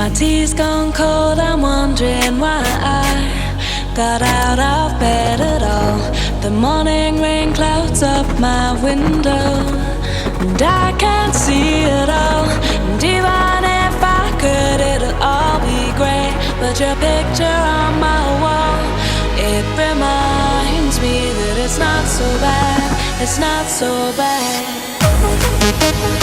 My tea's gone cold, I'm wondering why I got out of bed at all. The morning rain clouds up my window, and I can't see it all. And even if I could, it'll all be grey. But your picture on my wall, it reminds me that it's not so bad. It's not so bad.